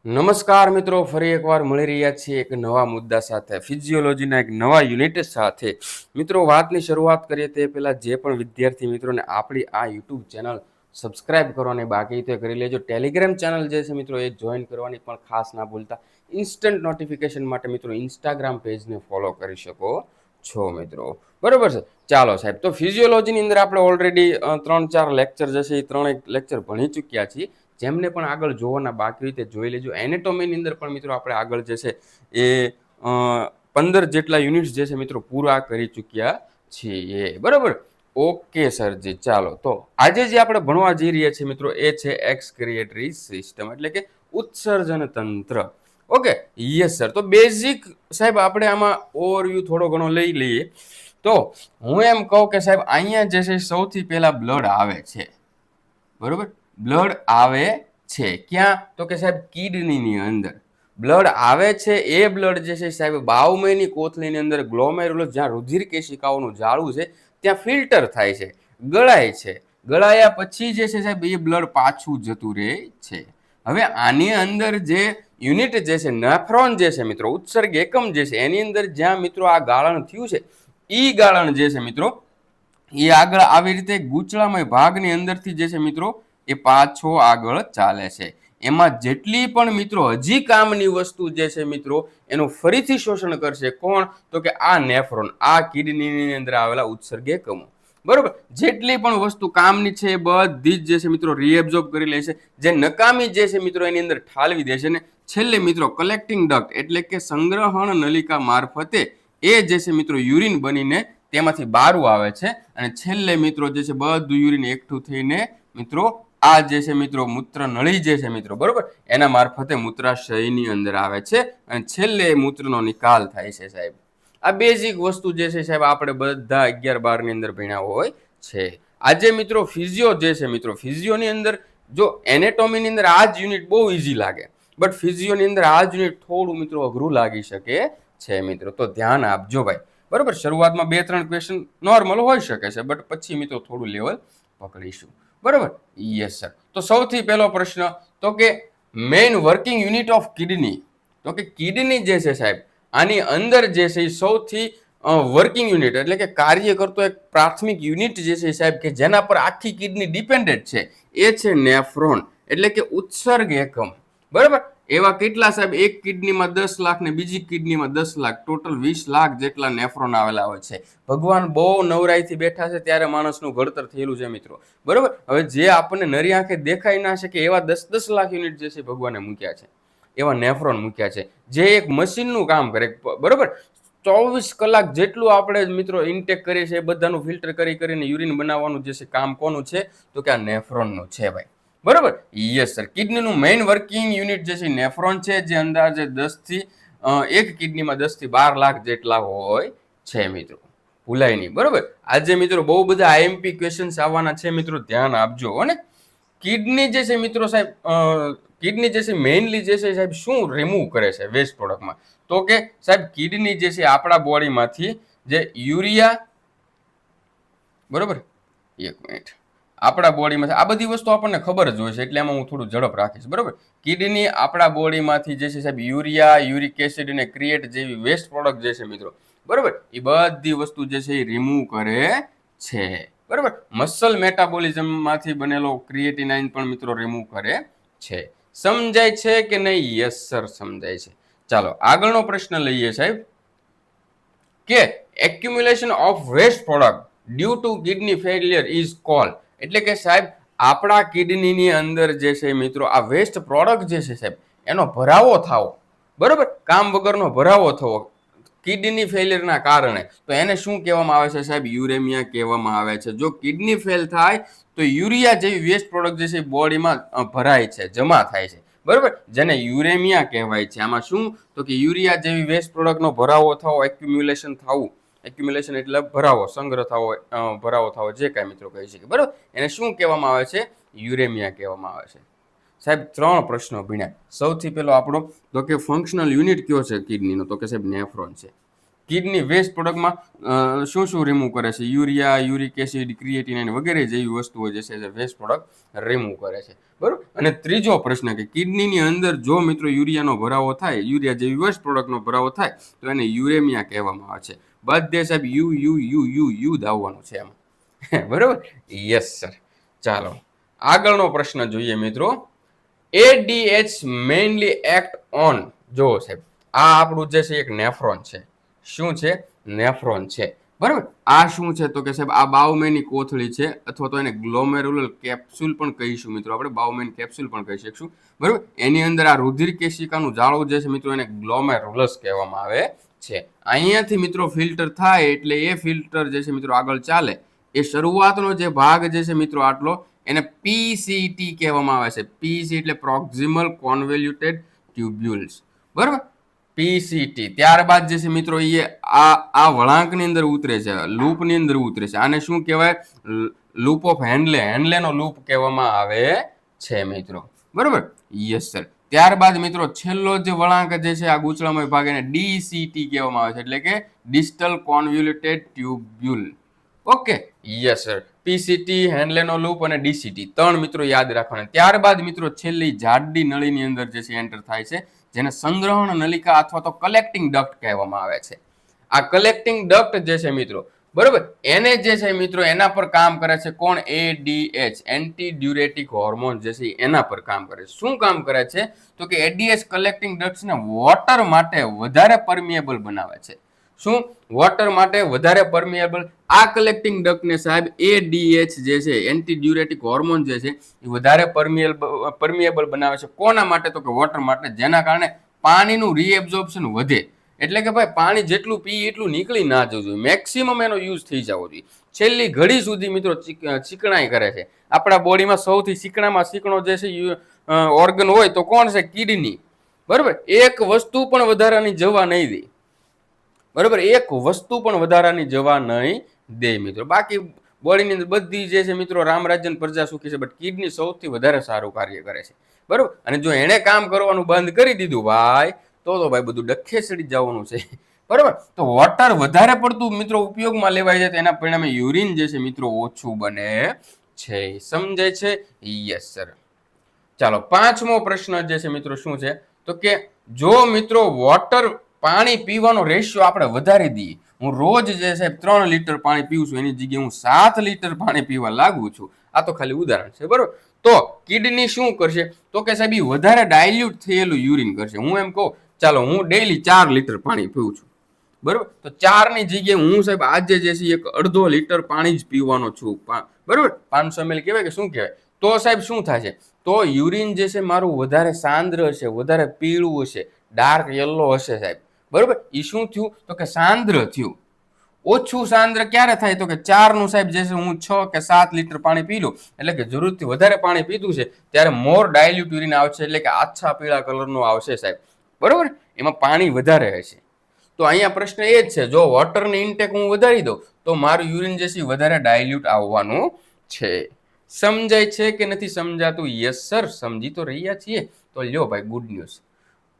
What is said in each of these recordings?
નમસ્કાર મિત્રો, ફરી એકવાર મળી રહ્યા છીએ એક નવા મુદ્દા સાથે, ફિઝિયોલોજીના એક નવા યુનિટ સાથે. મિત્રો, વાતની શરૂઆત કરીએ તે પહેલાં જે પણ વિદ્યાર્થી મિત્રોને આપણી આ યુટ્યુબ ચેનલ સબસ્ક્રાઇબ કરવાની બાકી તે કરી લેજો. ટેલિગ્રામ ચેનલ જે છે મિત્રો એ જોઈન કરવાની પણ ખાસ ના ભૂલતા. ઇન્સ્ટન્ટ નોટિફિકેશન માટે મિત્રો ઇન્સ્ટાગ્રામ પેજને ફોલો કરી શકો છો મિત્રો. બરોબર છે. ચાલો સાહેબ, તો ફિઝિયોલોજીની અંદર આપણે ઓલરેડી 3-4 લેક્ચર જે છે એ 3 લેક્ચર ભણી ચૂક્યા છીએ. જેમને પણ આગળ જોવાના બાકી રીતે જોઈ લેજો. એનેટોમીની અંદર પણ મિત્રો આપણે આગળ જે છે એ 15 જેટલા યુનિટ્સ જે છે મિત્રો પૂરા કરી ચૂક્યા છીએ. બરાબર. ઓકે સરજી, ચાલો. તો આજે જે આપણે ભણવા જઈ રહ્યા છીએ મિત્રો એ છે એક્સક્રિએટરી સિસ્ટમ, એટલે કે ઉત્સર્જન તંત્ર. Okay, yes sir. તો બેઝિક સાહેબ આપણે આમાં ઓવરવ્યૂ થોડો ઘણો લઈ લઈએ. તો હું એમ કહું કે સાહેબ અહીંયા જે છે સૌથી પહેલા બ્લડ આવે છે. બરોબર, બ્લડ આવે છે ક્યાં? તો કે સાહેબ કિડનીની અંદર બ્લડ આવે છે. એ બ્લડ જે છે સાહેબ બાવમયની કોથળીની અંદર ગ્લોમેરુલસ, જ્યાં રુધિર કેશિકાઓનું જાળું છે ત્યાં ફિલ્ટર થાય છે, ગળાય છે. ગળાયા પછી જે છે સાહેબ એ બ્લડ પાછું જતું રહે છે. હવે આની અંદર જે યુનિટ જે છે નેફ્રોન જે છે મિત્રો, ઉત્સર્ગ એકમ જે છે એની અંદર જ્યાં મિત્રો આ ગાળણ થયું છે, ઈ ગાળણ જે છે મિત્રો એ આગળ આવી રીતે ગૂંચળામય ભાગની અંદરથી જે છે મિત્રો એ પાછો આગળ ચાલે છે. એમાં જેટલી પણ મિત્રો હજી કામની વસ્તુ જે છે મિત્રો એનું ફરીથી શોષણ કરશે કોણ? તો કે આ નેફ્રોન, આ કિડનીની અંદર આવેલા ઉત્સર્ગ એકમો. બરોબર, જેટલી પણ વસ્તુ કામની છે એ બધી જ જે છે મિત્રો રીએબ્ઝોર્બ કરી લે છે. જે નકામી જે છે મિત્રો એની અંદર ઠાલવી દે છે. ને છેલ્લે મિત્રો કલેક્ટિંગ ડક્ટ એટલે કે સંગ્રહણ નલિકા મારફતે એ જે છે મિત્રો યુરિન બનીને તેમાંથી બારું આવે છે. અને છેલ્લે મિત્રો જે છે બધું યુરિન એકઠું થઈને મિત્રો આ જે છે મિત્રો મૂત્ર નળી જે છે મિત્રો, બરોબર, એના મારફતે મૂત્રાશયની અંદર આવે છે અને છેલ્લે મૂત્રનો નિકાલ થાય છે સાહેબ. આ બેઝિક વસ્તુ જે છે સાહેબ આપણે બધા 11-12 ની અંદર ભણ્યા હોય છે. આજે મિત્રો ફિઝિયો જે છે મિત્રો, ફિઝિયોની અંદર જો એનેટોમીની અંદર આ જ યુનિટ બહુ ઈઝી લાગે, બટ ફિઝિયોની અંદર આ જ યુનિટ થોડું મિત્રો અઘરું લાગી શકે છે મિત્રો. તો ધ્યાન આપજો ભાઈ. બરોબર, શરૂઆતમાં 2-3 ક્વેશ્ચન નોર્મલ હોઈ શકે છે, બટ પછી મિત્રો થોડું લેવલ પકડીશું. બરોબર, યસ સર. તો સૌથી પહેલો પ્રશ્ન, તો કે main working unit of kidney. તો કે કિડની જે છે સાહેબ આની અંદર જે છે એ સૌથી વર્કિંગ યુનિટ એટલે કે કાર્ય કરતો એક પ્રાથમિક યુનિટ જે છે સાહેબ કે જેના પર આખી કિડની ડિપેન્ડન્ટ છે એ છે નેફ્રોન એટલે કે ઉત્સર્ગ એકમ. બરાબર, એવા કેટલા સાહેબ? એક કિડનીમાં 10 લાખ ને બીજી કિડનીમાં 10 લાખ, ટોટલ 20 લાખ જેટલા નેફ્રોન આવેલા હોય છે. ભગવાન બહુ નવરાઈથી બેઠા છે ત્યારે માણસનું ઘડતર થયેલું છે મિત્રો. બરોબર, હવે જે આપણને નરી આંખે દેખાઈ ના શકે એવા 10-10 લાખ યુનિટ જે છે ભગવાને મૂક્યા છે, એવા નેફ્રોન મૂક્યા છે જે એક મશીનનું કામ કરે. બરોબર, 24 કલાક જેટલું આપણે મિત્રો ઇન્ટેક કરીએ છીએ એ બધાનું ફિલ્ટર કરીને યુરિન બનાવવાનું જે છે કામ કોનું છે? તો કે આ નેફ્રોનનું છે ભાઈ. બરોબર, યસ સર. કિડનીનું મેઇન વર્કિંગ યુનિટ જે છે નેફ્રોન છે, જે અંદાજે 10 થી એક કિડનીમાં 10 થી 12 લાખ જેટલા હોય છે મિત્રો. ભૂલાય નહીં. બરોબર, આજે મિત્રો બહુ બધા આઈએમપી ક્વેશ્ચન્સ આવવાના છે મિત્રો, ધ્યાન આપજો. અને કિડની જે છે મિત્રો સાહેબ, કિડની જે છે મેઇનલી જે છે સાહેબ શું રિમૂવ કરે છે વેસ્ટ પ્રોડક્ટમાં? તો કે સાહેબ કિડની જે છે આપણા બોડીમાંથી જે યુરિયા, બરોબર, એક મિનિટ, આપણા બોડીમાંથી આ બધી વસ્તુ આપણને ખબર જ હોય છે એટલે એમાં હું થોડું ઝડપ રાખીશ. બરોબર, કિડની આપણા બોડીમાંથી જે છે સાહેબ યુરિયા, યુરિક એસિડ અને ક્રિએટ જેવી વેસ્ટ પ્રોડક્ટ જે છે મિત્રો, બરોબર, એ બધી વસ્તુ જે છે એ રિમૂવ કરે છે. બરોબર, મસલ મેટાબોલિઝમમાંથી બનેલો ક્રિએટિનાઇન પણ મિત્રો રિમૂવ કરે છે. સમજાય છે કે નહીં? યસ સર, સમજાય છે. ચાલો આગળનો પ્રશ્ન લઈએ સાહેબ કે accumulation of waste product due to kidney failure is called. એટલે કે સાહેબ આપણા કિડનીની અંદર જે છે મિત્રો આ વેસ્ટ પ્રોડક્ટ જે છે સાહેબ એનો ભરાવો થવો, બરોબર, કામ વગરનો ભરાવો થવો કિડની ફેલિયરના કારણે, તો એને શું કહેવામાં આવે છે સાહેબ? યુરેમિયા કહેવામાં આવે છે. જો કિડની ફેલ થાય તો યુરિયા જેવી વેસ્ટ પ્રોડક્ટ જે છે બોડીમાં ભરાય છે, જમા થાય છે. બરોબર, જેને યુરેમિયા કહેવાય છે. આમાં શું? તો કે યુરિયા જેવી વેસ્ટ પ્રોડક્ટનો ભરાવો થવો, એક્યુમ્યુલેશન થવું. એક્યુમ્યુલેશન એટલે ભરાવો, સંગ્રહ થવો, ભરાવો થવો, જે કાંઈ મિત્રો કહી શકે. બરોબર, એને શું કહેવામાં આવે છે? યુરેમિયા કહેવામાં આવે છે. સાહેબ 3 પ્રશ્નો ભણ્યા. સૌથી પહેલો આપણો તો કે ફંક્શનલ યુનિટ કયો છે કિડનીનો? તો કે સાહેબ નેફ્રોન છે. કિડની વેસ્ટ પ્રોડક્ટમાં શું શું રિમૂવ કરે છે? યુરિયા, યુરિક એસિડ, ક્રિએટિનાઇન વગેરે જેવી વસ્તુઓ જે છે વેસ્ટ પ્રોડક્ટ રિમૂવ કરે છે. બરોબર. અને ત્રીજો પ્રશ્ન કે કિડનીની અંદર જો મિત્રો યુરિયાનો ભરાવો થાય, યુરિયા જેવી વેસ્ટ પ્રોડક્ટનો ભરાવો થાય તો એને યુરેમિયા કહેવામાં આવે છે. બધે સાહેબ યુ આવવાનું છે એમાં. બરોબર. Yes sir. ચાલો આગળનો પ્રશ્ન જોઈએ મિત્રો. ADH મેઇનલી એક્ટ ઓન, જો સાહેબ આ આપણું જે છે એક નેફ્રોન છે. શું છે? નેફ્રોન છે. બરાબર. આ શું છે તો કે સાહેબ આ બાઉમેનની કોથળી છે, અથવા તો એને ગ્લોમેરુલર કેપ્સ્યુલ પણ કહીશું મિત્રો, આપણે બાઉમેન કેપ્સ્યુલ પણ કહી શકશું. બરાબર. એની અંદર આ રુધિર કેશિકાનું જાળું જે છે મિત્રો એને ગ્લોમેરુલસ કહેવામાં આવે છે. અહીંયાથી મિત્રો ફિલ્ટર થાય એટલે એ ફિલ્ટર જે છે મિત્રો આગળ ચાલે, એ શરૂઆતનો જે ભાગ જે છે મિત્રો આટલો એને પીસીટી કહેવામાં આવે છે. પીસી એટલે પ્રોક્સિમલ કોન્વોલ્યુટેડ ટ્યુબ્યુલ્સ. બરાબર. પીસીટી. ત્યારબાદ જે છે મિત્રો એ આ વળાંકની અંદર ઉતરે છે, લૂપની અંદર ઉતરે છે. આને શું કહેવાય? Loop of Henle. હેન્ડલેનો લૂપ કહેવામાં આવે છે મિત્રો. બરાબર. Yes sir. ત્યારબાદ મિત્રો છેલ્લો જે વળાંક જે છે આ ગૂંચળામય ભાગ એને ડીસીટી કહેવામાં આવે છે, એટલે કે distal convoluted tubule. Okay. Yes sir. PCT, હેન્ડલેનો લૂપ અને ડીસીટી ત્રણ મિત્રો યાદ રાખવાના. ત્યારબાદ મિત્રો છેલ્લી જાડી નળીની અંદર જે છે એન્ટર થાય છે, જેને સંગ્રહણ નલિકા અથવા તો કલેક્ટિંગ ડક્ટ કહેવામાં આવે છે. આ કલેક્ટિંગ ડક્ટ જે છે મિત્રો, બરોબર, એને જે છે મિત્રો એના પર કામ કરે છે કોણ? ADH, એન્ટી ડ્યુરેટિક હોર્મોન જે છે એના પર કામ કરે છે. શું કામ કરે છે તો કે ADH કલેક્ટિંગ ડક્ટ્સને વોટર માટે વધારે પરમિએબલ બનાવે છે. શું? વોટર માટે વધારે પરમિએબલ. આ કલેક્ટિંગ ડક્ટને સાહેબ ADH જે છે એન્ટી ડ્યુરેટિક હોર્મોન જે છે એ વધારે પરમિએબલ બનાવે છે. કોના માટે? તો કે વોટર માટે, જેના કારણે પાણીનું રીએબ્ઝોર્પ્શન વધે. એટલે કે ભાઈ પાણી જેટલું પી એટલું નીકળી ના જવું જોઈએ, મેક્સિમમ એનો યુઝ થઈ જવો જોઈએ. છેલ્લી ઘડી સુધી મિત્રો ચીકણાઈ કરે છે. આપણા બોડીમાં સૌથી ચીકણામાં ચીકણો જે છે ઓર્ગન હોય તો કોણ છે? કિડની. બરોબર. એક વસ્તુ પણ વધારાની જવા નહીં દે. બરોબર. એક વસ્તુ પણ વધારાની જવા નહીં દે મિત્રો. બાકી બોડીની અંદર બધી જે છે મિત્રો રામ રાજ્ય પ્રજા સુખી છે, બટ કિડની સૌથી વધારે સારું કાર્ય કરે છે. બરોબર. અને જો એને કામ કરવાનું બંધ કરી દીધું ભાઈ તો ભાઈ બધું ડખે ચડી જવાનું છે. બરોબર. તો વોટર વધારે પડતું મિત્રો ઉપયોગમાં લેવાય છે, તેના પરિણામે યુરિન જે છે મિત્રો ઓછું બને છે. સમજાય છે? Yes sir. ચાલો પાંચમો પ્રશ્ન જે છે મિત્રો શું છે તો કે જો મિત્રો વોટર પાણી પીવાનો રેશિયો આપણે વધારી દઈએ, હું રોજ જે છે 3 લીટર પાણી પીવું છું એની જગ્યાએ હું 7 લીટર પાણી પીવા લાગુ છું. આ તો ખાલી ઉદાહરણ છે. બરોબર. તો કિડની શું કરશે તો કે સાહેબ વધારે ડાયલ્યુટ થયેલું યુરિન કરશે. હું એમ કહું ચાલો હું ડેઈલી 4 લીટર પાણી પીવું છું. બરોબર. તો 4 ની જગ્યાએ હું સાહેબ આજે જે છે એક અડધો લીટર પાણી જ પીવાનો છું. બરોબર. 500 ml કહેવાય કે શું કહેવાય? તો સાહેબ શું થશે? તો યુરિન જે છે મારું વધારે સાંદ્ર હશે, વધારે પીળું હશે, ડાર્ક યલો હશે સાહેબ. બરોબર. એ શું થયું તો કે સાંદ્ર થયું. ઓછું સાંદ્ર ક્યારે થાય તો કે 4 નું સાહેબ જે છે હું 6 કે 7 લીટર પાણી પી લઉં, એટલે કે જરૂરથી વધારે પાણી પીધું છે ત્યારે મોર ડાયલ્યુટ યુરિન આવશે, એટલે કે આછા પીળા કલરનું આવશે સાહેબ. બરોબર. એમાં પાણી વધારે હશે. તો અહીંયા પ્રશ્ન એ જ છે, જો વોટરની ઇન્ટેક હું વધારી દઉં તો મારું યુરિન જે છે વધારે ડાયલ્યુટ આવવાનું છે. સમજાય છે કે નથી સમજાતું? Yes sir. સમજી તો રહ્યા છીએ. તો લ્યો ભાઈ ગુડ ન્યૂઝ.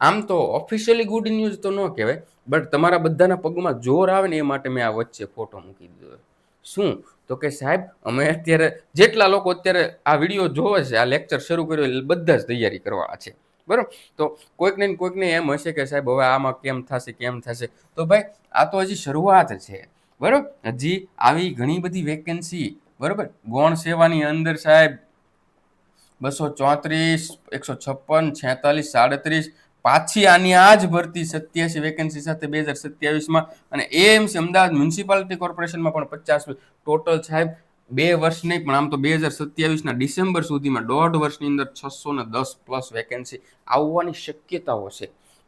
આમ તો ઓફિશિયલી ગુડ ન્યૂઝ તો ન કહેવાય, બટ તમારા બધાના પગમાં જોર આવે ને એ માટે મેં આ વચ્ચે ફોટો મૂકી દીધો. શું તો કે સાહેબ અમે અત્યારે જેટલા લોકો અત્યારે આ વિડીયો જોવે છે, આ લેક્ચર શરૂ કર્યો એટલે બધા જ તૈયારી કરવાના છે. બરોબર. તો કોઈકને એમ હશે કે સાહેબ હવે આમાં કેમ થશે. તો ભાઈ આ તો હજી શરૂઆત છે. બરોબર. હજી આવી ઘણી બધી વેકેન્સી, બરોબર, ગૌણ સેવાની અંદર સાહેબ 234, 156, 46, 37 પાછી આની આ જ ભરતી 87 વેકેન્સી સાથે 2027માં, અને એએમસી અમદાવાદ મ્યુનિસિપાલિટી કોર્પોરેશનમાં પણ 50 ટોટલ સાહેબ 2 વર્ષ નહીં પણ આમ તો 2027ના ડિસેમ્બર સુધીમાં 1.5 વર્ષની અંદર 610+ વેકેન્સી આવવાની શક્યતાઓ છે.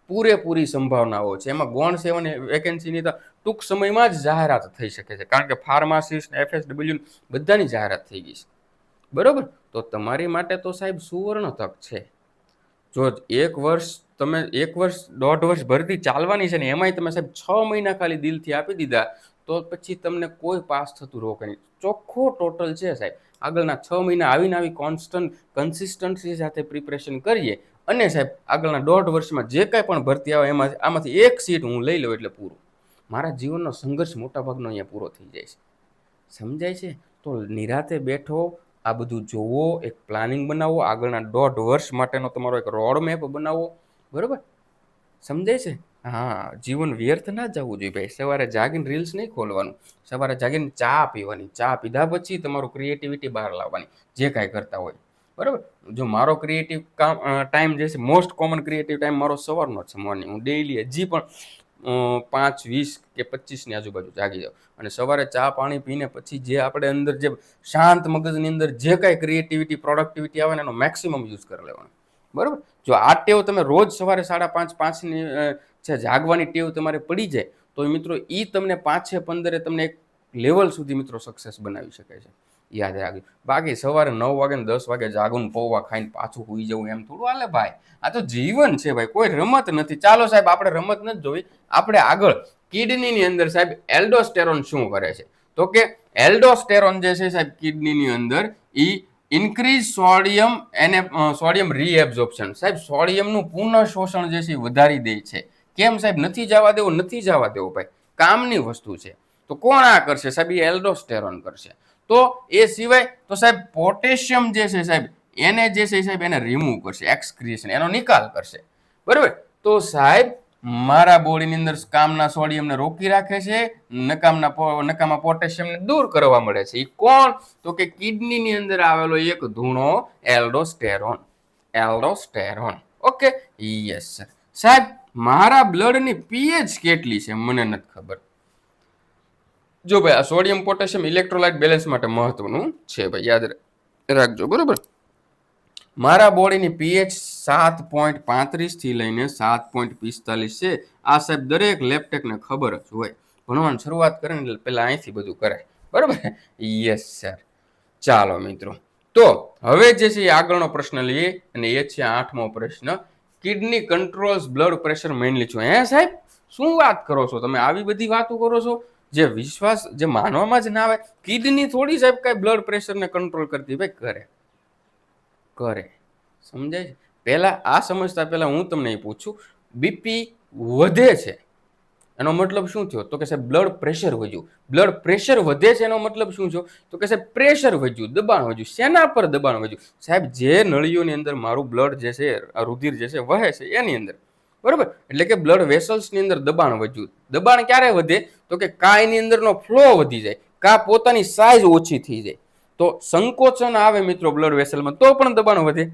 પૂરેપૂરી સંભાવનાઓ છે. એમાં ગૌણ સેવાની વેકેન્સીની તો ટૂંક સમયમાં જ જાહેરાત થઈ શકે છે, કારણ કે ફાર્માસિસ્ટ, FSW બધાની જાહેરાત થઈ ગઈ છે. બરોબર. તો તમારી માટે તો સાહેબ સુવર્ણ તક છે. જો 1 વર્ષ તમે 1 વર્ષ 1.5 વર્ષ ભરતી ચાલવાની છે ને એમાંય તમે સાહેબ 6 મહિના ખાલી દિલથી આપી દીધા તો પછી તમને કોઈ પાસ થતું રોકે નહીં. ચોખ્ખો ટોટલ છે સાહેબ. આગળના 6 મહિના આવીને આવી કોન્સ્ટન્ટ કન્સિસ્ટન્સી સાથે પ્રિપરેશન કરીએ અને સાહેબ આગળના 1.5 વર્ષમાં જે કાંઈ પણ ભરતી આવે આમાંથી એક સીટ હું લઈ લઉં એટલે પૂરું. મારા જીવનનો સંઘર્ષ મોટાભાગનો અહીંયા પૂરો થઈ જાય છે. સમજાય છે? તો નિરાતે બેઠો આ બધું જોવો, એક પ્લાનિંગ બનાવો, આગળના 1.5 વર્ષ માટેનો તમારો એક રોડ મેપ બનાવો. બરાબર? સમજાય છે? હા, જીવન વ્યર્થ ના જવું જોઈએ ભાઈ. સવારે જાગીને રીલ્સ નહીં ખોલવાનું, સવારે જાગીને ચા પીવાની, ચા પીધા પછી તમારું ક્રિએટિવિટી બહાર લાવવાની, જે કાંઈ કરતા હોય. બરાબર? જો મારો ક્રિએટિવ ટાઈમ જે છે, મોસ્ટ કોમન ક્રિએટિવ ટાઈમ મારો સવારનો છે, મોર્નિંગ. હું ડેઈલી હજી પણ 5:20 કે 25ની આજુબાજુ જાગી જાઉં અને સવારે ચા પાણી પીને પછી જે આપણે અંદર જે શાંત મગજની અંદર જે કાંઈ ક્રિએટિવિટી પ્રોડક્ટિવિટી આવે ને એનો મેક્સિમમ યુઝ કરી લેવાનો. બરાબર? જો આ ટેવ તમે રોજ સવારે 5:30-5ની છે જાગવાની ટેવ તમારે પડી જાય તો મિત્રો એ તમને 5-15 તમને એક લેવલ સુધી મિત્રો સક્સેસ બનાવી શકે છે. યાદ રાખજો. બાકી સવારે 9 વાગે ને 10 વાગે જાગું પૌવા ખાઈને પાછું સુઈ જવું એમ થોડું હાલે ભાઈ. આ તો જીવન છે ભાઈ, કોઈ રમત નથી. ચાલો સાહેબ, આપણે રમત નથી જોવી, આપણે આગળ કિડનીની અંદર સાહેબ એલ્ડોસ્ટેરોન શું કરે છે? તો કે એલ્ડોસ્ટેરોન જે છે સાહેબ કિડનીની અંદર ઈ ઇન્ક્રીઝ સોડિયમ રીએબ્ઝોર્પ્શન. સાહેબ સોડિયમનું પુનઃ શોષણ જે છે વધારી દે છે. કેમ સાહેબ? નથી જવા દેવો, નથી જવા દેવો ભાઈ, કામની વસ્તુ છે. તો કોણ આ કરશે સાહેબ? એ એલ્ડોસ્ટેરોન કરશે. તો એ સિવાય તો સાહેબ પોટેશિયમ જે છે સાહેબ એને જે છે સાહેબ એને રિમૂવ કરશે, એક્સક્રીશન, એનો નિકાલ કરશે. બરાબર? તો સાહેબ મારા બોડીની અંદર કામના સોડિયમને રોકી રાખે છે, નકામા પોટેશિયમને દૂર કરવા મળે છે. એ કોણ? તો કે કિડનીની અંદર આવેલો એક ધૂણો એલ્ડોસ્ટેરોન. Okay, yes sir. સાહેબ મારા બ્લડની પીએચ કેટલી છે મને નથી ખબર. જો ભાઈ, આ સોડિયમ પોટેશિયમ ઇલેક્ટ્રોલાઇટ બેલેન્સ માટે મહત્વનું છે ભાઈ, યાદ રાખજો. બરોબર? મારા બોડીની પીએચ 7.35 થી લઈને 7.45 છે. આ સાહેબ દરેક લેપટેકને ખબર જ હોય. ભણવાની શરૂઆત કરે ને એટલે પેલા અહીંથી બધું કરે. બરોબર? Yes sir. ચાલો મિત્રો, તો હવે જે છે એ આગળનો પ્રશ્ન લઈએ અને એ છે 8મો પ્રશ્ન. Kidney controls blood pressure mainly છો. હે સાહેબ, શું વાત કરો છો તમે? આવી બધી વાતો કરો છો જે વિશ્વાસ, જે માનવામાં જ ના આવે. કિડની થોડી સાહેબ કઈ બ્લડ પ્રેશરને કંટ્રોલ કરતી? ભાઈ કરે. સમજાય છે? પહેલા આ સમજતા પહેલા હું તમને એ પૂછું, બીપી વધે છે એનો મતલબ શું થયો? તો કે સાહેબ બ્લડ પ્રેશર વધ્યું. બ્લડ પ્રેશર વધે છે એનો મતલબ શું થયો? તો કે સાહેબ પ્રેશર વધ્યું, દબાણ વધ્યું. શેના પર દબાણ વધ્યું? સાહેબ જે નળીઓની અંદર મારું બ્લડ જે છે, રુધિર જે છે વહે છે એની અંદર. બરોબર? એટલે કે બ્લડ વેસલ્સની અંદર દબાણ વધ્યું. દબાણ ક્યારે વધે? તો કે કાંઈની અંદરનો ફ્લો વધી જાય, કા પોતાની સાઇઝ ઓછી થઈ જાય. તો સંકોચન આવે મિત્રો બ્લડ વેસલમાં તો પણ દબાણ વધે.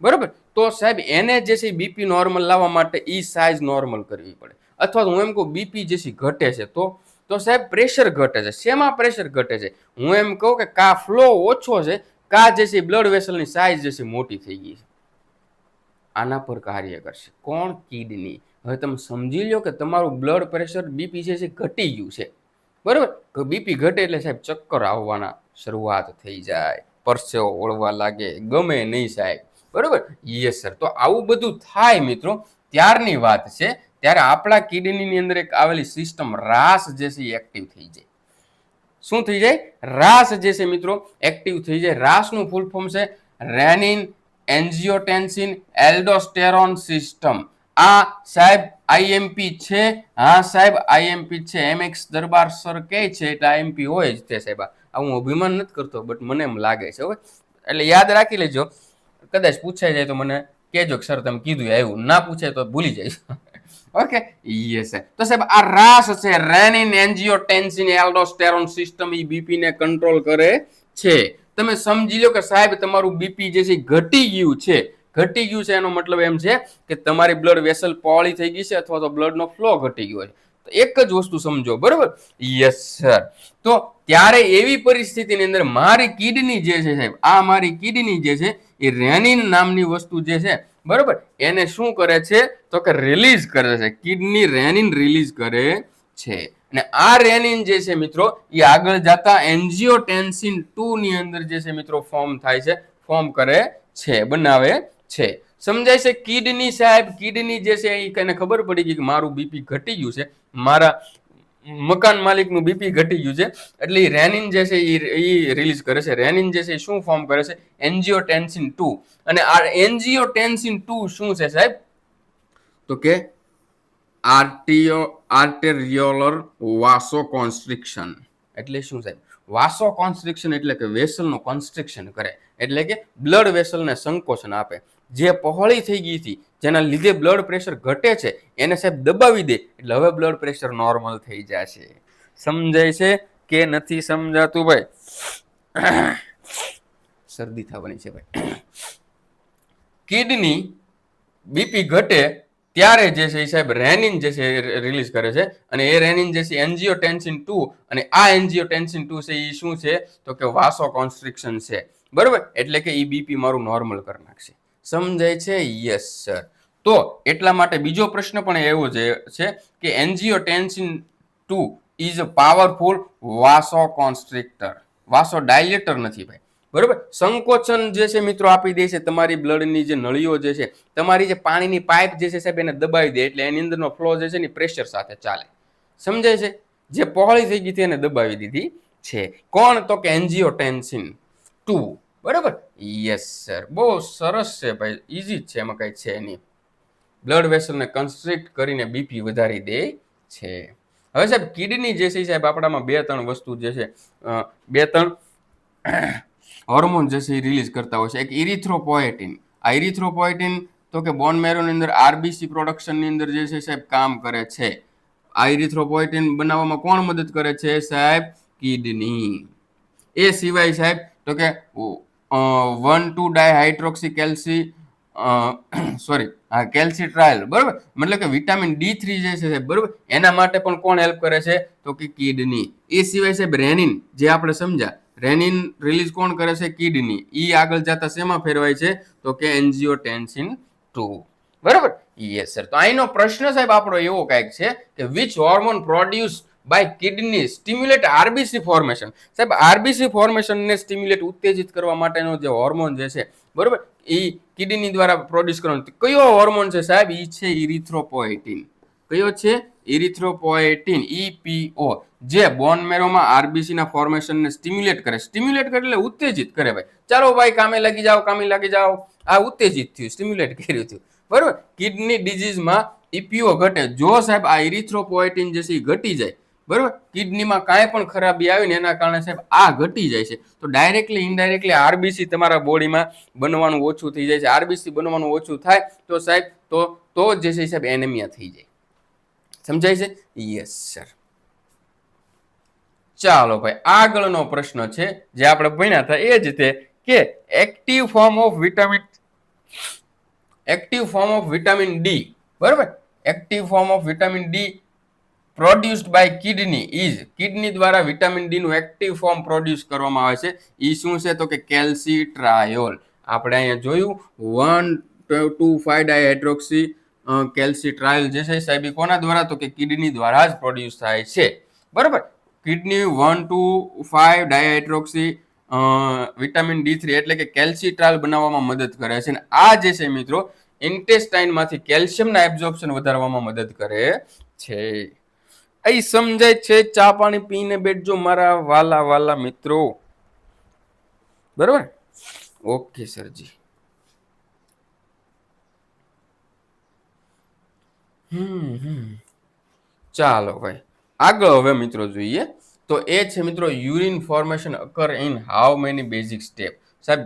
બરોબર? તો સાહેબ એને જે છે બીપી નોર્મલ લાવવા માટે ઈ સાઇઝ નોર્મલ કરવી પડે. અથવા હું એમ કહું બીપી જે છે ઘટે છે તો સાહેબ પ્રેશર ઘટે છે. શેમાં પ્રેશર ઘટે છે? હું એમ કહું કે કા ફ્લો ઓછો છે, કા જે છે બ્લડ વેસલની સાઇઝ જે છે મોટી થઈ ગઈ છે. આના પર કાર્ય કરશે કોણ? કિડની. હવે તમે સમજી લો કે તમારું બ્લડ પ્રેશર બીપી છે ઘટી ગયું છે. બરોબર? તો બીપી ઘટે એટલે સાહેબ ચક્કર આવવાના શરૂઆત થઈ જાય, પરસેવો ઓળવા લાગે, ગમે નહીં સાહેબ. બરોબર? Yes sir. તો આવું બધું થાય મિત્રો ત્યારની વાત છે, ત્યારે આપણા કિડનીની અંદર એક આવેલી સિસ્ટમ રાસ જે છે એક્ટિવ થઈ જાય. શું થઈ જાય? રાસ જે છે મિત્રો એક્ટિવ થઈ જાય. રાસનું ફૂલ ફોર્મ છે રેનિન એન્જિયોટેન્સિન એલ્ડોસ્ટેરોન સિસ્ટમ. આ સાહેબ આઈએમપી છે. હા સાહેબ આઈએમપી છે. એમએક્સ દરબાર સર કહે છે એટલે આઈએમપી હોય જ તે સાહેબ. આ હું અભિમાન નથી કરતો, બટ મને એમ લાગે છે. હવે એટલે યાદ રાખી લેજો, કદાચ પૂછાઈ જાય તો મને કહેજો કે સર તમે કીધું આવ્યું, ના પૂછાય તો ભૂલી જઈશ. Okay, yes. તો સાહેબ આ રાસ છે રેનિન એન્જિયોટેન્સિન એલ્ડોસ્ટેરોન સિસ્ટમ, ઈ બીપી ને કંટ્રોલ કરે છે. તમે સમજી લો કે સાહેબ તમારું બીપી જે છે ઘટી ગયું છે. ઘટી ગયું છે એનો મતલબ એમ છે કે તમારી બ્લડ વેસલ પહોળી થઈ ગઈ છે અથવા તો બ્લડનો ફ્લો ઘટી ગયો છે. તો એક જ વસ્તુ સમજો. બરોબર? Yes sir. તો ત્યારે એવી પરિસ્થિતિની અંદર મારી કિડની જે છે સાહેબ, આ મારી કિડની જે છે એ રેનિન નામની વસ્તુ જે છે, બરોબર, એને શું કરે છે? તો કે રિલીઝ કરે છે. કિડની રેનિન રિલીઝ કરે છે. અને આ રેનિન જે છે મિત્રો એ આગળ જતા એન્જિયોટેન્સિન 2 ની અંદર જે છે મિત્રો ફોર્મ થાય છે, ફોર્મ કરે છે, બનાવે છે. સમજાય છે? કિડની સાહેબ, કિડની જે છે એ કઈને ખબર પડી ગઈ કે મારું બીપી ઘટી ગયું છે, મારા મકાન માલિકનું બીપી ઘટી ગયું છે, એટલે રેનિન જે છે એ રિલીઝ કરે છે. રેનિન જે છે શું ફોર્મ કરે છે? એન્જિયોટેન્સિન 2. અને આ એન્જિયોટેન્સિન 2 શું છે સાહેબ? તો કે આર્ટેરિયોલર વાસોકોન્સ્ટ્રિક્શન એટલે શું સાહેબ? વાસોકોન્સ્ટ્રિક્શન એટલે કે વેસલનું કોન્સ્ટ્રિક્શન કરે, એટલે કે બ્લડ વેસલને સંકોચન આપે. જે પહોળી થઈ ગઈ હતી, જેના લીધે બ્લડ પ્રેશર ઘટે છે, એને સાહેબ દબાવી દે એટલે હવે બ્લડ પ્રેશર નોર્મલ થઈ જશે. સમજાય છે કે નથી સમજાતું ભાઈ? શરદી થવાની છે ભાઈ. કિડની બીપી ઘટે ત્યારે જે છે સાહેબ રેનિન જે છે રિલીઝ કરે છે, અને એ રેનિન જે છે એન્જિયોટેન્સિન 2, અને આ એન્જિયોટેન્સિન 2 છે એ શું છે તો કે વાસોકોન્સ્ટ્રિક્શન છે. બરોબર, એટલે કે એ બીપી મારું નોર્મલ કરી નાખશે. સમજાય છે? Yes sir. તો એટલા માટે બીજો પ્રશ્ન પણ એવો છે કે એન્જિયોટેન્સિન 2 ઇઝ અ પાવરફુલ વાસોકોન્સ્ટ્રિક્ટર. વાસોડાયલેટર નથી ભાઈ. બરોબર, સંકોચન જે છે મિત્રો આપી દે છે તમારી બ્લડની જે નળીઓ જે છે, તમારી જે પાણીની પાઇપ જે છે સાહેબ એને દબાવી દે એટલે એની અંદરનો ફ્લો જે છે ને પ્રેશર સાથે ચાલે. સમજાય છે? જે પહોળી થઈ ગઈ હતી એને દબાવી દીધી છે. કોણ? તો કે એન્જિયોટેન્સિન 2. બરાબર, યસ સર. બહુ સરસ છે ભાઈ, ઈઝી જ છે, એમાં કઈ છે નહીં. બ્લડ વેસલને કન્સ્ટ્રિક્ટ કરીને બીપી વધારી દે છે. હવે સાહેબ કિડની જે છે સાહેબ આપણામાં 2-3 વસ્તુ જે છે, 2-3 હોર્મોન જે છે એ રિલીઝ કરતા હોય છે. એક ઇરિથ્રોપોએટિન. આ ઇરિથ્રોપોએટિન તો કે બોન મેરોની અંદર આરબીસી પ્રોડક્શનની અંદર જે છે સાહેબ કામ કરે છે. આ ઇરિથ્રોપોએટિન બનાવવામાં કોણ મદદ કરે છે સાહેબ? કિડની. એ સિવાય સાહેબ તો કે 1,2-ડાયહાઇડ્રોક્સી કેલ્સી કેલ્સીટ્રાયલ, બરોબર, મતલબ કે વિટામિન D3 જે છે બરોબર, એના માટે પણ કોણ હેલ્પ કરે છે તો કે કિડની. એ સિવાય સાહેબ રેનિન, જે આપણે સમજ્યા, રેનિન રિલીઝ કોણ કરે છે? કિડની. ઈ આગળ જતા શેમાં ફેરવાય છે તો કે એન્જિયોટેન્સિન 2. બરાબર, યસ સર. તો અહીંનો પ્રશ્ન સાહેબ આપણો એવો કંઈક છે કે which hormone produce by kidney stimulate RBC formation. સાહેબ આરબીસી ફોર્મેશનને સ્ટિમ્યુલેટ ઉત્તેજિત કરવા માટેનો જે હોર્મોન જે છે બરોબર, એ કિડની દ્વારા પ્રોડ્યુસ કરવાનો કયો હોર્મોન છે સાહેબ? એ છે ઇરિથ્રોપોએટિન. કયો છે? ઇરિથ્રોપોએટિન, EPO, જે બોન મેરોમાં આરબીસી ના ફોર્મેશનને સ્ટિમ્યુલેટ કરે. સ્ટિમ્યુલેટ કરે એટલે ઉત્તેજિત કરે ભાઈ. ચાલો ભાઈ કામે લાગી જાઓ, કામે લાગી જાઓ. આ ઉત્તેજિત થયું, સ્ટિમ્યુલેટ કર્યું થયું. બરોબર, કિડની ડિઝીઝમાં EPO ઘટે. જો સાહેબ આ ઇરિથ્રોપોએટિન જે છે એ ઘટી જાય, બરોબર, કિડનીમાં કાંઈ પણ ખરાબી આવી ને એના કારણે સાહેબ આ ઘટી જાય છે, તો ડાયરેક્ટલી ઇનડાયરેક્ટલી આરબીસી તમારા બોડીમાં બનવાનું ઓછું થઈ જાય છે. આરબીસી બનવાનું ઓછું થાય તો સાહેબ તો જે છે સાહેબ એનેમિયા થઈ જાય. સમજાય છે? Yes sir. ચાલો ભાઈ, આગળનો પ્રશ્ન છે જે આપણે ભણ્યા હતા એ જ તે કે active form of vitamin D, બરાબર, active form of vitamin D produced by kidney is. Kidney દ્વારા વિટામિન ડી નું એક્ટિવ ફોર્મ પ્રોડ્યુસ કરવામાં આવે છે. એ શું છે તો કે કેલ્સીટ્રાયોલ. આપણે અહીંયા જોયું 1,2,5-ડાયહાઇડ્રોક્સી કેલ્સીટ્રાયોલ જે છે સાહેબ કોના દ્વારા તો કે કિડની દ્વારા જ પ્રોડ્યુસ થાય છે. બરાબર, કિડની 1,2,5-ડાયહાઇડ્રોક્સી વિટામિન D3 એટલે કે કેલ્સીટ્રાયોલ બનાવવામાં મદદ કરે છે. અને આ જે છે મિત્રો ઇન્ટેસ્ટાઇનમાંથી કેલ્શિયમના એબ્ઝોર્પ્શન વધારવામાં મદદ કરે છે. અહીં સમજાય છે? ચા પાણી પીને બેઠજો મારા વાલા વાલા મિત્રો. બરોબર, ઓકે સરજી. ચાલો ભાઈ આગળ હવે મિત્રો જોઈએ તો એ છે મિત્રો urine formation અકર in how many basic step. સાહેબ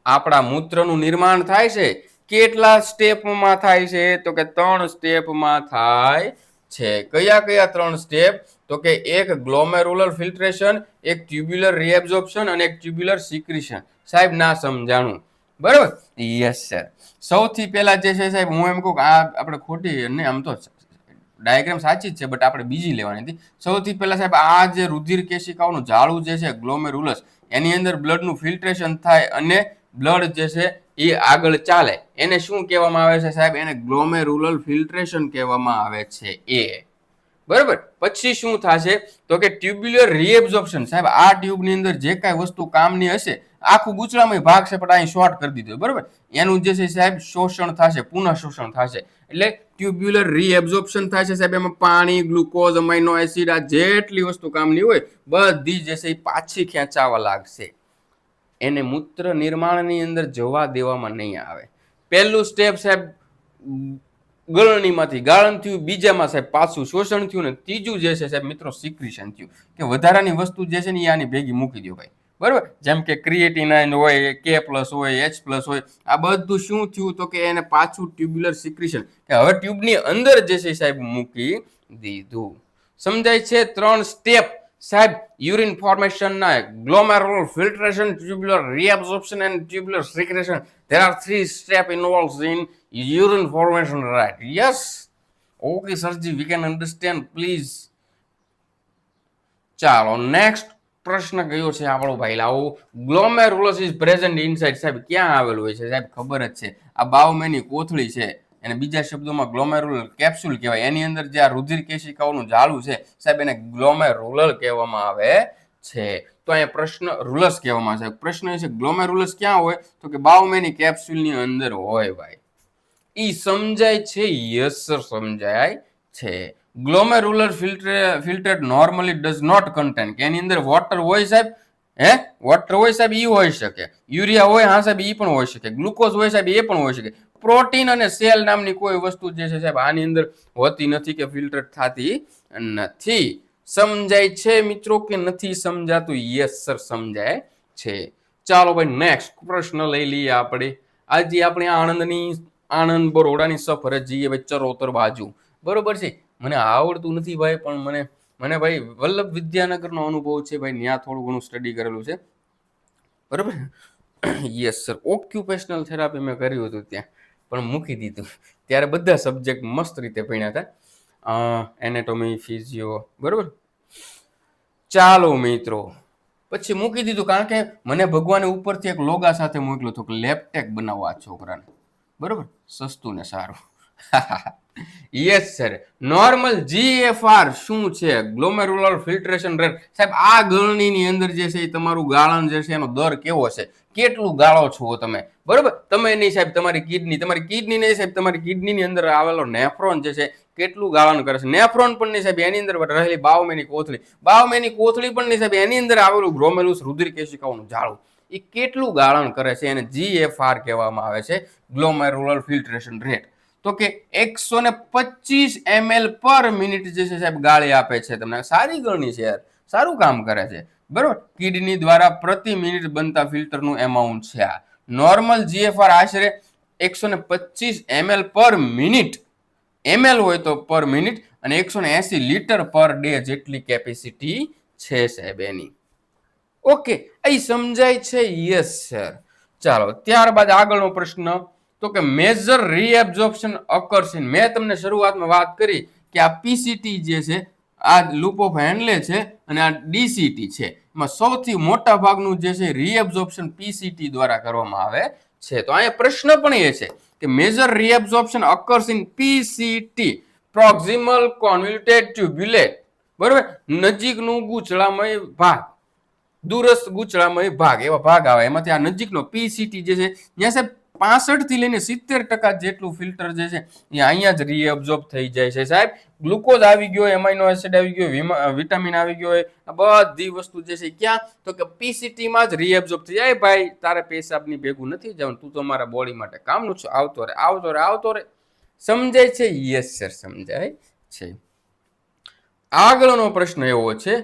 આપણા મૂત્રનું નિર્માણ થાય છે કેટલા સ્ટેપમાં થાય છે તો કે 3 સ્ટેપમાં થાય છે. કયા કયા 3 સ્ટેપ તો કે એક ગ્લોમેરુલર ફિલ્ટ્રેશન, એક ટ્યુબ્યુલર રીએબ્ઝોર્પ્શન અને એક ટ્યુબ્યુલર સિક્રીશન. સાહેબ ના સમજાણું? બરાબર, યસ સર. સૌથી પહેલા જે છે સાહેબ હું એમ કહું કે આ આપણે ખોટી ને, આમ તો ડાયાગ્રામ સાચી જ છે બટ આપણે બીજી લેવાની હતી. સૌથી પહેલા સાહેબ આ જે રુધિર કેશિકાઓનું જાળું જે છે ગ્લોમેરુલસ, એની અંદર બ્લડનું ફિલ્ટ્રેશન થાય અને બ્લડ જે છે એ આગળ ચાલે. એને શું કહેવામાં આવે છે સાહેબ? એને ગ્લોમેરુલર ફિલ્ટ્રેશન કહેવામાં આવે છે. એ બરાબર. પછી શું થશે તો કે ટ્યુબ્યુલર રીએબ્ઝોર્પ્શન. સાહેબ આ ટ્યુબની અંદર જે કાંઈ વસ્તુ કામની હશે આખું ગુચડામાં ભાગ છે પણ અહીં શોર્ટ કરી દીધું, બરાબર, એનું જે છે સાહેબ શોષણ થશે, પુનઃ શોષણ થશે. એટલે ટ્યુબ્યુલર રીએબ્ઝોર્પ્શન થાય છે સાહેબ. એમાં પાણી, ગ્લુકોઝ, અમાઇનો એસિડ, આ જેટલી વસ્તુ કામની હોય બધી જે છે એ પાછી ખેંચાવા લાગશે. એને મૂત્ર નિર્માણની અંદર જવા દેવામાં નહીં આવે. પહેલું સ્ટેપ સાહેબ ગળણીમાંથી ગાળણ થયું, બીજામાં સાહેબ પાછું શોષણ થયું ને ત્રીજું જે છે સાહેબ મિત્રો સિક્રિશન થયું, કે વધારાની વસ્તુ જે છે ને એ આની ભેગી મૂકી દો ભાઈ, બરાબર. જેમ કે ક્રિએટિનાઇન હોય, K+ હોય, H+ હોય, આ બધું શું થયું તો કે એને પાછું ટ્યુબ્યુલર સિક્રિશન, કે હવે ટ્યુબની અંદર જે છે સાહેબ મૂકી દીધું. સમજાય છે? 3 સ્ટેપ સાહેબ યુરિન ફોર્મેશન ના, glomerular filtration, tubular reabsorption and tubular secretion. There are 3 steps involved in urine formation, right? Yes. Okay, Sarji, we can understand, please. ચાલો નેક્સ્ટ પ્રશ્ન કયો છે આપણો ભાઈ લાવો. ગ્લોમેરુલસ ઇઝ પ્રેઝન્ટ ઇનસાઇડ. સાહેબ ક્યાં આવેલું હોય છે? સાહેબ ખબર જ છે, આ બાવમેની કોથળી છે, અને બીજા શબ્દોમાં ગ્લોમેરુલર કેપ્સ્યુલ કહેવાય. એની અંદર જે આ રુધિર કેશિકાઓનું જાળું છે સાહેબ એને ગ્લોમેરુલર કહેવામાં આવે છે. તો અહીંયા પ્રશ્ન રૂલસ કહેવામાં આવે છે. પ્રશ્ન એ છે ગ્લોમેરુલસ ક્યાં હોય તો કે બાવમેની કેપ્સ્યુલની અંદર હોય ભાઈ. ઈ સમજાય છે? યસ સર, સમજાય છે. Glomerular filter normally does not contain, કે એની અંદર વોટર હોય સાહેબ, વોટર હોય સાહેબ, ઈ હોઈ શકે. યુરિયા હોય, હા સાહેબ, ઈ પણ હોઈ શકે. ગ્લુકોઝ હોય સાહેબ, એ પણ હોઈ શકે. પ્રોટીન અને સેલ નામની કોઈ વસ્તુ જે છે સાહેબ આની અંદર હોતી નથી કે ફિલ્ટર થતી નથી. સમજાય છે મિત્રો કે નથી સમજાતું? યસ સર, સમજાય છે. ચાલો ભાઈ નેક્સ્ટ પ્રશ્ન લઈ લઈએ આપણે. આજે આપણે આણંદ બરોડાની સફરે જઈએ ભાઈ ચરોતર બાજુ, બરોબર છે. મને આવડતું નથી ભાઈ, પણ મને ભાઈ વલ્લભ વિદ્યાનગરનો અનુભવ છે ભાઈ, ત્યાં થોડું ઘણું સ્ટડી કરેલું છે, બરોબર. યસ સર, ઓક્યુપેશનલ થેરાપી મેં કર્યું હતું ત્યાં, પણ મૂકી દીધું. ત્યારે બધા સબ્જેક્ટ મસ્ત રીતે ભણ્યા હતા, એનેટોમી, ફિઝિયો, બરોબર. ચાલો મિત્રો, પછી મૂકી દીધું, કારણ કે મને ભગવાને ઉપરથી એક લોગા સાથે મોકલ્યો હતો કે લેપટેક બનાવવા છોકરાને, બરોબર, સસ્તું ને સારું. Yes sir. નોર્મલ GFR શું છે? ગ્લોમેરુલર ફિલ્ટ્રેશન રેટ. સાહેબ આ ગળણીની અંદર જે છે એ તમારું ગાળણ જે છે એનો દર કેવો છે, કેટલું ગાળો છો તમે, બરોબર. તમે નહીં સાહેબ, તમારી કિડની નહીં સાહેબ, તમારી કિડનીની અંદર આવેલો નેફ્રોન જે છે કેટલું ગાળણ કરે છે. નેફ્રોન પણ નહીં સાહેબ, એની અંદર રહેલી બાવમેની કોથળી પણ નહીં સાહેબ, એની અંદર આવેલું ગ્લોમેરુલસ રુધિર કેશિકાઓનું જાળું એ કેટલું ગાળણ કરે છે, એને GFR કહેવામાં આવે છે, ગ્લોમેરુલર ફિલ્ટ્રેશન રેટ. તો કે 125 ml પર મિનિટ જે છે સાહેબ ગાળી આપે છે તમને. સારી ગણની છે યાર, સારું કામ કરે છે, બરોબર. કિડની દ્વારા પ્રતિ મિનિટ બનતા ફિલ્ટરનું એમાઉન્ટ છે આ. નોર્મલ GFR આશરે 125 ml પર મિનિટ, ml હોય તો પર મિનિટ, અને 180 લીટર પર ડે જેટલી કેપેસિટી છે સાહેબ એની. ઓકે, એ સમજાય છે? Yes sir. ચાલો ત્યારબાદ આગળનો પ્રશ્ન, તો કે મેજર રીએબ્ઝોર્પ્શન અકર્સ ઇન. મેં તમને શરૂઆતમાં વાત કરી કે આ પીસીટી જે છે આ લૂપ ઓફ હેન્ડલે છે અને આ ડીસીટી છે. એમાં સૌથી મોટા ભાગનું જે છે રીએબ્ઝોર્પ્શન પીસીટી દ્વારા કરવામાં આવે છે. તો અહીંયા પ્રશ્ન પણ એ છે કે major reabsorption occurs in PCT, proximal convoluted tubule, બરોબર. નજીકનું ગૂંચળામય ભાગ, દૂરસ્થ ગૂંચળામય ભાગ, એવા ભાગ આવે. એમાંથી આ નજીકનો પીસીટી જે છે ત્યાં સાહેબ 65 થી લઈને 70% જેટલું ફિલ્ટર જે છે એ અહીંયા જ રીએબ્ઝોર્બ થઈ જાય છે સાહેબ. ગ્લુકોઝ આવી ગયો, એમાઇનો એસિડ આવી ગયો, વિટામિન આવી ગયો, આ બધી વસ્તુ જે છે ક્યાં તો કે પીસીટી માં જ રીએબ્ઝોર્બ થઈ જાય. ભાઈ તારે પેશાબની ભેગું નથી જવાનું, તું તો મારા બોડી માટે કામનું છે, આવતો રે. સમજાય છે? યસ સર, સમજાય છે. આગળનો પ્રશ્ન એવો છે,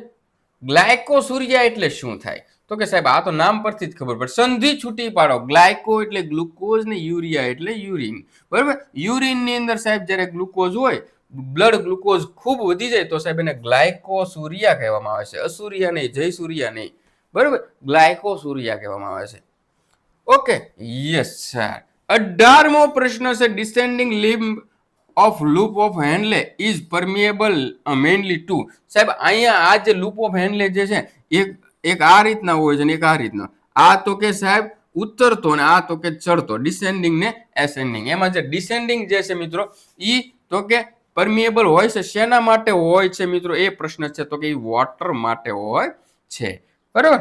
ગ્લાયકોસુરિયા એટલે શું થાય? તો કે સાહેબ આ તો નામ પરથી જ ખબર પડે, સંધિ છૂટી પાડો. ગ્લાયકો એટલે ગ્લુકોઝ ને યુરિયા એટલે યુરિન, બરાબર. યુરિન ની અંદર સાહેબ જ્યારે ગ્લુકોઝ હોય, બ્લડ ગ્લુકોઝ ખૂબ વધી જાય તો સાહેબ એને ગ્લાયકોસુરિયા કહેવામાં આવે છે. અસુરિયા નહીં, જયસુરિયા નહીં, બરાબર, ગ્લાયકોસુરિયા કહેવામાં આવે છે. Okay, yes sir. 18મો પ્રશ્ન છે, descending limb of loop of Henle is permeable mainly to. સાહેબ અહીંયા આ જે લૂપ ઓફ હેન્ડલે જે છે એક આ રીતના હોય છે ને એક આ રીતના. આ તો કે સાહેબ ઉતરતો ને આ તો કે ચડતો, ડિસેન્ડિંગ ને એસેન્ડિંગ. એમાં જે ડિસેન્ડિંગ જે છે મિત્રો ઈ તો કે પરમિએબલ હોય છે. શેના માટે હોય છે મિત્રો એ પ્રશ્ન છે, તો કે એ વોટર માટે હોય છે, બરાબર.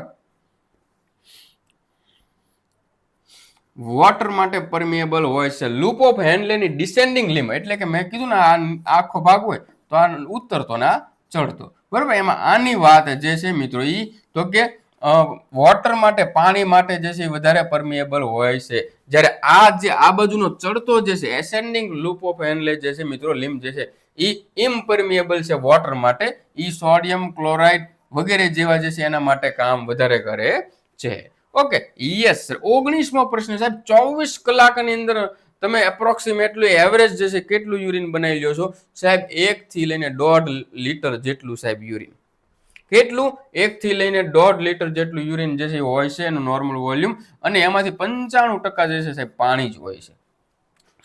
વોટર માટે પરમિએબલ હોય છે. લૂપ ઓફ હેન્ડલેની ડિસેન્ડિંગ લિમ્બ એટલે કે મેં કીધું ને આ આખો ભાગ હોય તો આ ઉતરતો ને આ ચડતો, બરોબર. એમાં આની વાત જે છે મિત્રો ઈ તો કે વોટર માટે પાણી માટે જે છે એ વધારે પરમિએબલ હોય છે, જ્યારે આ બાજુનો ચડતો જે છે એસેન્ડિંગ લૂપ ઓફ હેનલે જે છે મિત્રો લીમ્બ જે છે એ ઇમ્પરમિએબલ છે વોટર માટે. ઈ સોડિયમ ક્લોરાઇડ વગેરે જેવા જે છે એના માટે કામ વધારે કરે છે. Okay, yes sir. 19મો પ્રશ્ન સાહેબ, 24 કલાકની અંદર તમે એપ્રોક્સિમેટલી એવરેજ જે છે કેટલું યુરિન બનાવી લ્યો છો? સાહેબ 1 થી લઈને 1.5 લીટર જેટલું સાહેબ યુરિન. કેટલું? 1 થી લઈને 1.5 લીટર જેટલું યુરિન જે છે હોય છે એનું નોર્મલ વોલ્યુમ, અને એમાંથી 95% જે છે સાહેબ પાણી જ હોય છે.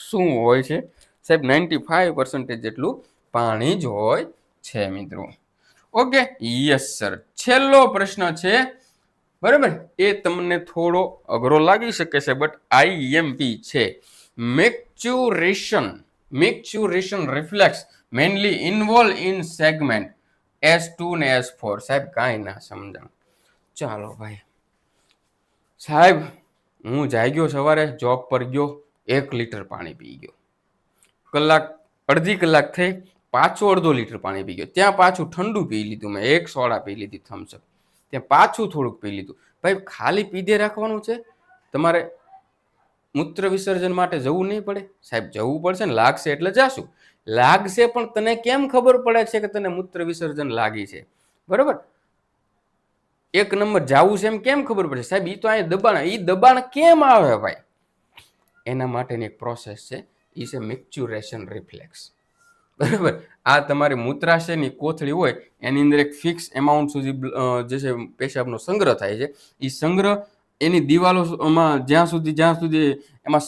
શું હોય છે સાહેબ? 95% જેટલું પાણી જ હોય છે મિત્રો. Okay, yes sir. છેલ્લો પ્રશ્ન છે, બરાબર, એ તમને થોડો અઘરો લાગી શકે છે, બટ આઈએમપી છે. Micturition reflex mainly involve in segment S2 ને S4. સાહેબ કાંઈ ના સમજાણ. ચાલો ભાઈ સાહેબ, હું જાગ્યો સવારે, જોબ પર ગયો, 1 લીટર પાણી પી ગયો. અડધી કલાક થઈ, પાછું અડધો લીટર પાણી પી ગયો. ત્યાં પાછું ઠંડુ પી લીધું મેં, 1 સોડા પી લીધી થમ્સઅપ. ત્યાં પાછું થોડુંક પી લીધું. ભાઈ ખાલી પીધે રાખવાનું છે, તમારે મૂત્ર વિસર્જન માટે જવું નહીં પડે? સાહેબ જવું પડશે ને, લાગશે એટલે જાશું. લાગશે, પણ તને કેમ ખબર પડે છે કે તને મૂત્ર વિસર્જન લાગી છે? બરોબર, 1 નંબર જાવું છે એમ કેમ ખબર પડે? સાહેબ ઈ તો અહીંયા દબાણ કેમ આવે ભાઈ? એના માટેની એક પ્રોસેસ છે, એ છે મેચ્યુરેશન રિફ્લેક્સ. બરાબર, આ તમારી મૂત્રાશયની કોથળી હોય એની અંદર એક ફિક્સ એમાઉન્ટ સુધી જે છે પેશાબનો સંગ્રહ થાય છે. એ સંગ્રહ એની દિવાલોમાં જ્યાં સુધી એમાં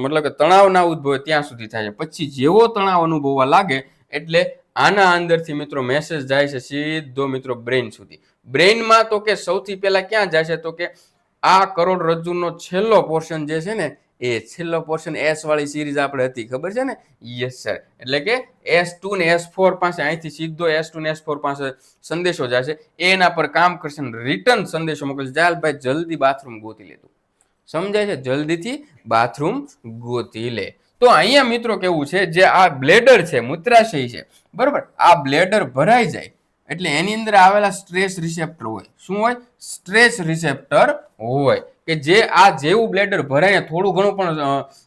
મતલબ કે તણાવ ના ઉદ્ભવે ત્યાં સુધી થાય છે. પછી જેવો તણાવ અનુભવવા લાગે એટલે આના અંદરથી મિત્રો મેસેજ જાય છે સીધો મિત્રો બ્રેઇન સુધી. બ્રેઇનમાં તો કે સૌથી પહેલા ક્યાં જાય છે? તો કે આ કરોડરજ્જુનો છેલ્લો પોર્શન જે છે ને, એ છેલ્લો પોર્શન એસ વાળી સિરીઝ આપણે હતી, ખબર છે ને? Yes sir. એટલે કે S2 ને S4 પાસે, અહીંથી સીધો S2 ને S4 પાસે સંદેશો જાય છે, એના પર કામ કરશે, રિટર્ન સંદેશો મોકલશે, ચાલ ભાઈ જલ્દી બાથરૂમ ગોતી લે તું. સમજાય છે? જલ્દીથી બાથરૂમ ગોતી લે. તો અહીંયા મિત્રો કેવું છે, જે આ બ્લેડર છે, મૂત્રાશય છે, બરોબર, આ બ્લેડર ભરાઈ જાય એટલે એની અંદર આવેલા સ્ટ્રેસ રિસેપ્ટર હોય. શું હોય? સ્ટ્રેસ રિસેપ્ટર હોય, કે જે આ જેવું બ્લેડર ભરાય થોડું ઘણું પણ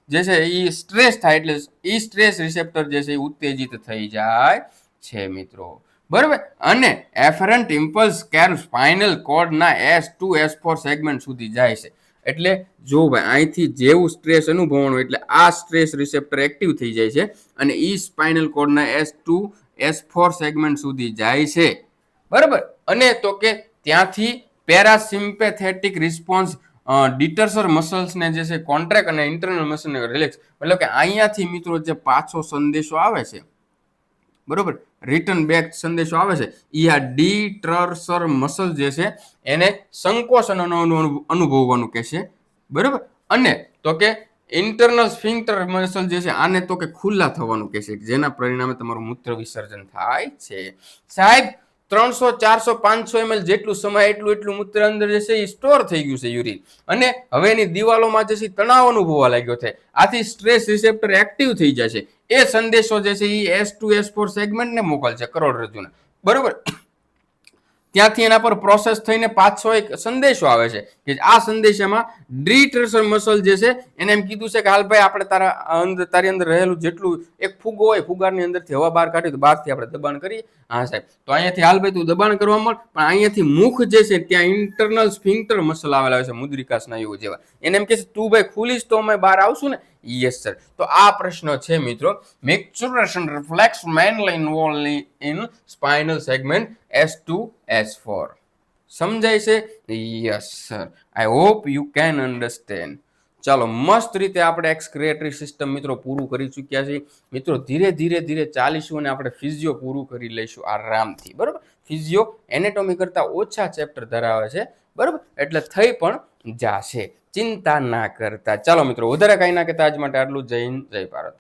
જે છે એ સ્ટ્રેસ થાય એટલે એ સ્ટ્રેસ રિસેપ્ટર જે છે એ ઉત્તેજિત થઈ જાય છે મિત્રો. બરાબર, અને એફરન્ટ ઇમ્પલ્સ કેર સ્પાઇનલ કોર્ડના S2 S4 સેગમેન્ટ સુધી જાય છે. એટલે જો ભાઈ અહીંથી જેવું સ્ટ્રેસ અનુભવવાનું એટલે આ સ્ટ્રેસ રિસેપ્ટર એક્ટિવ થઈ જાય છે અને ઈ સ્પાઇનલ કોર્ડના S2 S4 સેગમેન્ટ સુધી જાય છે. બરાબર, અને તો કે ત્યાંથી પેરાસિમ્પેથેટિક રિસ્પોન્સ ડિટર્સર મસલ્સને જે છે કોન્ટ્રેક્ટ અને ઇન્ટરનલ મસલને રિલેક્સ. એટલે કે અહીંયાથી મિત્રો જે પાછો સંદેશો આવે છે, બરોબર, રિટર્ન બેક સંદેશો આવે છે, એ આ ડિટર્સર મસલ જે છે એને સંકોચન અનુભવવાનું કહેશે. બરોબર, અને તો કે ઇન્ટરનલ સ્ફિંક્ટર મસલ જે છે આને તો કે ખુલ્લા થવાનું કહેશે, જેના પરિણામે તમારું મૂત્ર વિસર્જન થાય છે. સાહેબ 300 400 500 ml જેટલું સમય એટલું મૂત્ર અંદર જે છે એ સ્ટોર થઈ ગયું છે યુરિન, અને હવે એની દિવાલોમાં જે છે તણાવ અનુભવવા લાગ્યો છે. આથી સ્ટ્રેસ રિસેપ્ટર એક્ટિવ થઈ જાય છે. એ સંદેશો જે છે એ S2 S4 સેગમેન્ટને મોકલશે, કરોડરજ્જુને. બરોબર, ત્યાંથી એના પર પ્રોસેસ થઈને પાછો એક સંદેશો આવે છે કે આ સંદેશામાં ડિટર્સર મસલ જે છે એને એમ કીધું છે કે હાલ ભાઈ આપણે તારી અંદર રહેલું જેટલું એક ફુગ્ગો હોય, ફુગારની અંદરથી હવા બહાર કાઢી તો બહારથી આપણે દબાણ કરીએ. હા સાહેબ, તો અહીંયાથી હાલ ભાઈ તું દબાણ કરવા મળ, પણ અહીંયાથી મુખ જે છે ત્યાં ઇન્ટરનલ સ્ફિંક્ટર મસલ આવેલા હોય છે, મુદ્રિકા સ્નાયુઓ જેવા. એને એમ કે છે તું ભાઈ ખુલીશ તો અમે બહાર આવશું ને. Yes sir. તો આ પ્રશ્ન છે મિત્રો, micturition reflex mainly involve in spinal segment S2 S4. સમજાય છે? Yes sir. I hope you can understand. ચાલો, મસ્ત રીતે આપણે એક્સક્રિએટરી સિસ્ટમ મિત્રો પૂરું કરી ચૂક્યા છીએ. મિત્રો ધીરે ધીરે ચાલીશું અને આપણે ફિઝિયો પૂરું કરી લઈશું આરામથી. બરોબર, ફિઝિયો એનેટોમી કરતા ઓછા ચેપ્ટર ધરાવે છે, બરોબર, એટલે થઈ પણ જાશે, ચિંતા ના કરતા. ચાલો મિત્રો, વધારે કઈ ના કહેતા આજ માટે આટલું. જય હિન્દ, જય ભારત.